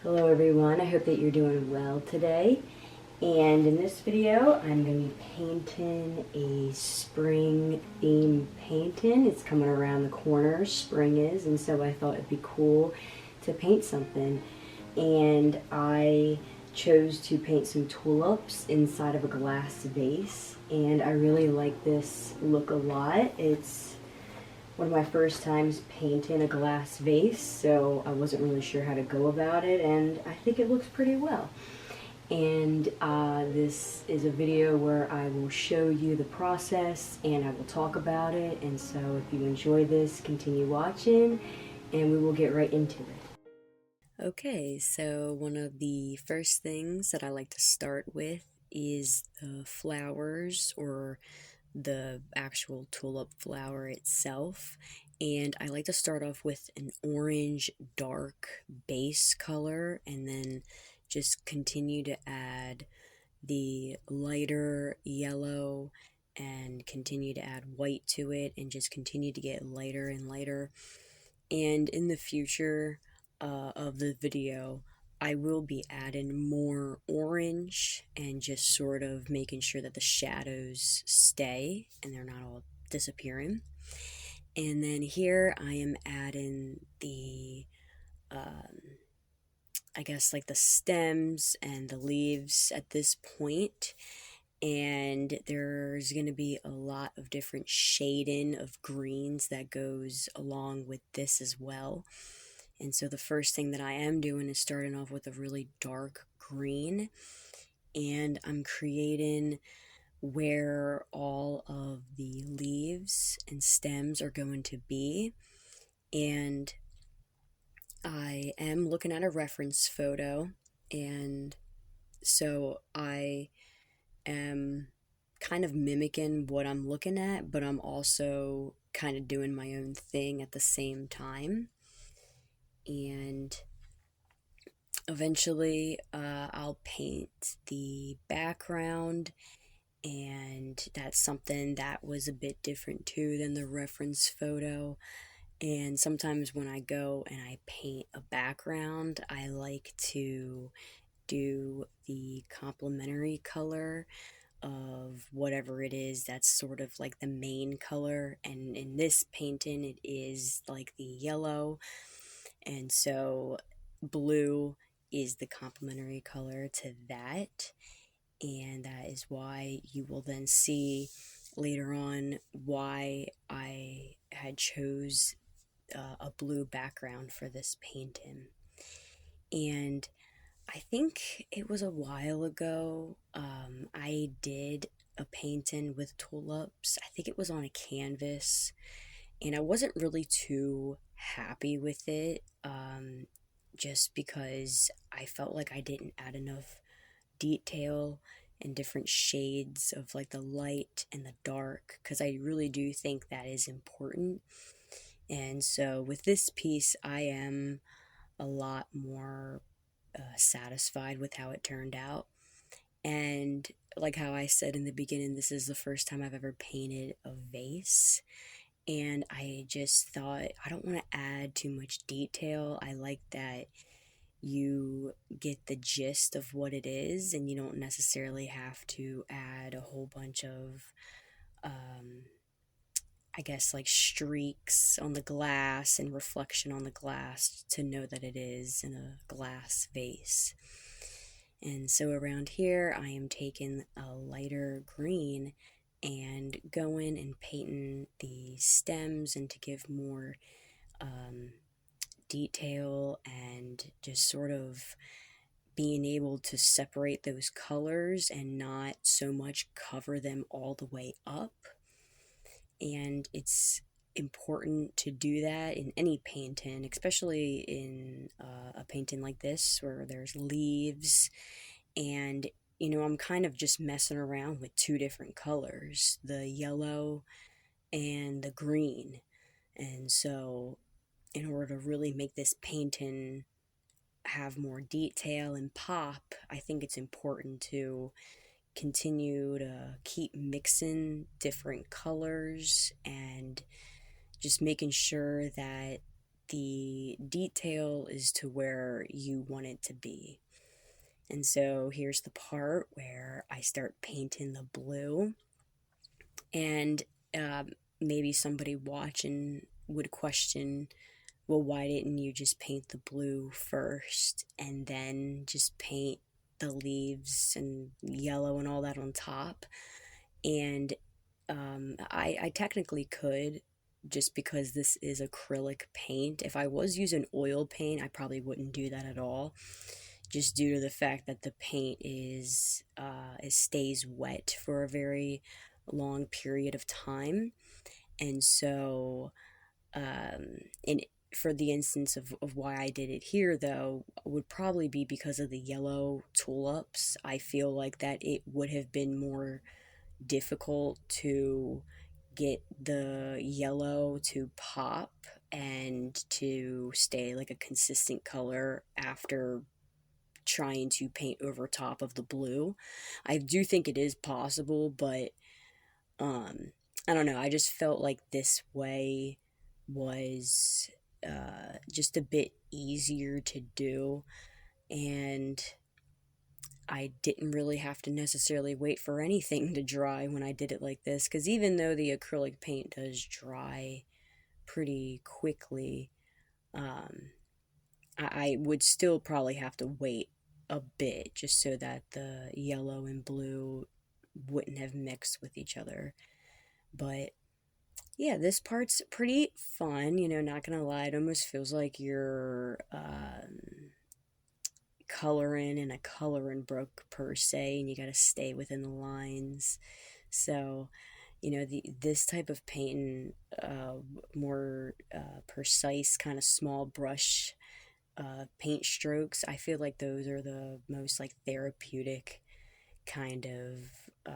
Hello everyone, I hope that you're doing well today. And in this video, I'm going to be painting a spring theme painting. It's coming around the corner, spring is, and so I thought it'd be cool to paint something. And I chose to paint some tulips inside of a glass vase, and I really like this look a lot. It's one of my first times painting a glass vase, so I wasn't really sure how to go about it, and I think it looks pretty well. And this is a video where I will show you the process and I will talk about it, and so if you enjoy this, continue watching and we will get right into it. Okay, so one of the first things that I like to start with is the flowers, or the actual tulip flower itself, and I like to start off with an orange dark base color and then just continue to add the lighter yellow and continue to add white to it and just continue to get lighter and lighter. And in the future of the video, I will be adding more orange and just sort of making sure that the shadows stay and they're not all disappearing. And then here I am adding the, I guess like the stems and the leaves at this point. And there's going to be a lot of different shading of greens that goes along with this as well. And so the first thing that I am doing is starting off with a really dark green, and I'm creating where all of the leaves and stems are going to be. And I am looking at a reference photo, and so I am kind of mimicking what I'm looking at, but I'm also kind of doing my own thing at the same time. And eventually I'll paint the background, and that's something that was a bit different too than the reference photo. And sometimes when I go and I paint a background, I like to do the complementary color of whatever it is that's sort of like the main color, and in this painting it is like the yellow, and so blue is the complementary color to that. And that is why you will then see later on why I had chose a blue background for this painting. And I think it was a while ago, I did a painting with tulips. I think it was on a canvas, and I wasn't really too happy with it, just because I felt like I didn't add enough detail and different shades of like the light and the dark, because I really do think that is important. And so with this piece, I am a lot more satisfied with how it turned out. And like how I said in the beginning, this is the first time I've ever painted a vase, and I just thought I don't want to add too much detail. I like that you get the gist of what it is, and you don't necessarily have to add a whole bunch of I guess like streaks on the glass and reflection on the glass to know that it is in a glass vase. And so around here I am taking a lighter green and going and painting the stems, and to give more detail and just sort of being able to separate those colors and not so much cover them all the way up. And it's important to do that in any painting, especially in a painting like this where there's leaves. And I'm kind of just messing around with two different colors, the yellow and the green. And so in order to really make this painting have more detail and pop, I think it's important to continue to keep mixing different colors and just making sure that the detail is to where you want it to be. And so here's the part where I start painting the blue, and um, maybe somebody watching would question, well, why didn't you just paint the blue first and then just paint the leaves and yellow and all that on top? And I technically could, just because this is acrylic paint. If I was using oil paint, I probably wouldn't do that at all, just due to the fact that the paint it stays wet for a very long period of time. And so, in for the instance of why I did it here, though, would probably be because of the yellow tulips. I feel like that it would have been more difficult to get the yellow to pop and to stay like a consistent color after trying to paint over top of the blue. I do think it is possible, but um I don't know. I just felt like this way was just a bit easier to do, and I didn't really have to necessarily wait for anything to dry when I did it like this, because even though the acrylic paint does dry pretty quickly, um, I would still probably have to wait a bit just so that the yellow and blue wouldn't have mixed with each other. But yeah, this part's pretty fun, not gonna lie. It almost feels like you're coloring in a coloring book per se, and you got to stay within the lines. So, this type of painting, more precise, kind of small brush paint strokes, I feel like those are the most like therapeutic kind of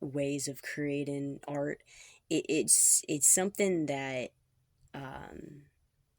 ways of creating art. It's something that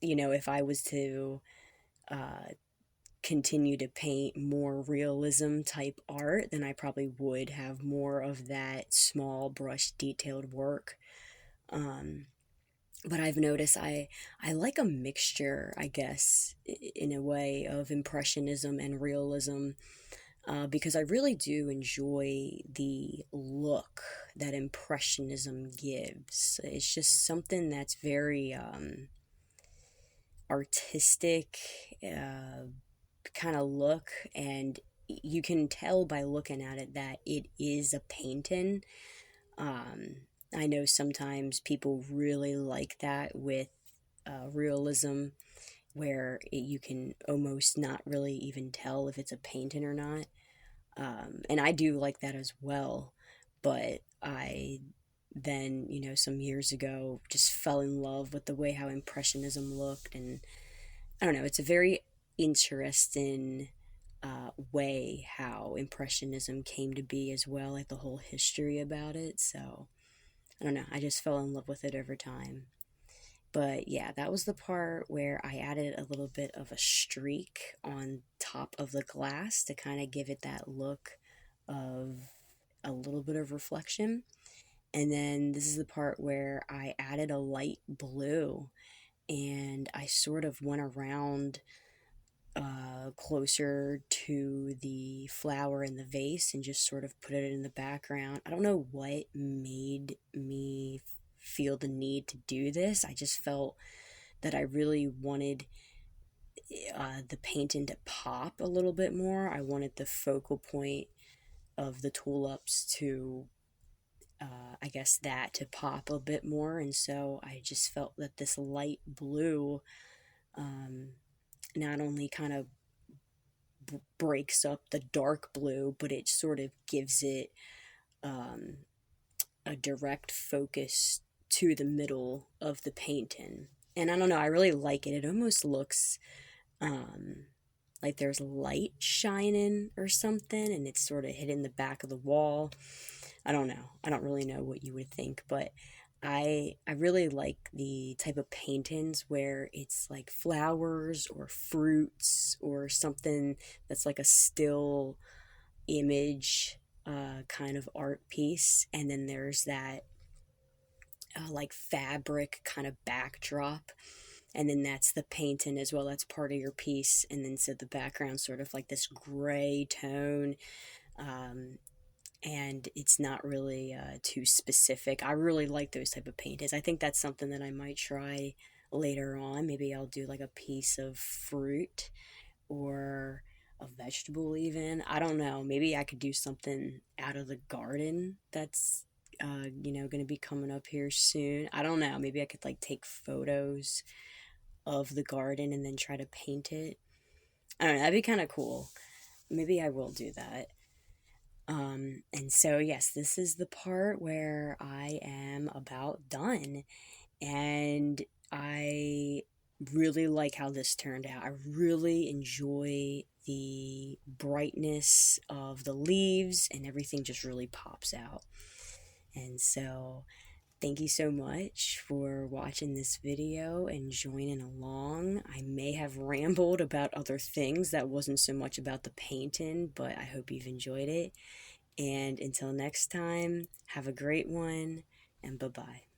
if I was to uh, continue to paint more realism type art, then I probably would have more of that small brush detailed work. Um, but I've noticed I like a mixture, I guess, in a way, of impressionism and realism, because I really do enjoy the look that impressionism gives. It's just something that's very artistic, kind of look, and you can tell by looking at it that it is a painting. um, I know sometimes people really like that with realism, where you can almost not really even tell if it's a painting or not. And I do like that as well, but I then, some years ago, just fell in love with the way how impressionism looked. And I don't know, it's a very interesting way how impressionism came to be as well, like the whole history about it. So I don't know, I just fell in love with it over time. But yeah, that was the part where I added a little bit of a streak on top of the glass to kind of give it that look of a little bit of reflection. And then this is the part where I added a light blue, and I sort of went around closer to the flower in the vase and just sort of put it in the background. I don't know what made me feel the need to do this. I just felt that I really wanted the painting to pop a little bit more. I wanted the focal point of the tulips to, I guess, that to pop a bit more. And so I just felt that this light blue um, not only kind of breaks up the dark blue, but it sort of gives it um, a direct focus to the middle of the painting. And I don't know, I really like it. It almost looks um, like there's light shining or something, and it's sort of hitting the back of the wall. I don't know. I don't really know what you would think, but I really like the type of paintings where it's like flowers or fruits or something that's like a still image kind of art piece, and then there's that like fabric kind of backdrop. and then that's the painting as well. That's part of your piece. And then so the background's sort of like this gray tone. Um, and it's not really too specific. I really like those type of paintings. I think that's something that I might try later on. Maybe I'll do like a piece of fruit or a vegetable even. I don't know. Maybe I could do something out of the garden that's going to be coming up here soon. I don't know. Maybe I could like take photos of the garden and then try to paint it. I don't know. That'd be kind of cool. Maybe I will do that. And so, yes, this is the part where I am about done. And I really like how this turned out. I really enjoy the brightness of the leaves, and everything just really pops out. And so, thank you so much for watching this video and joining along. I may have rambled about other things that wasn't so much about the painting, but I hope you've enjoyed it. And until next time, have a great one, and bye-bye.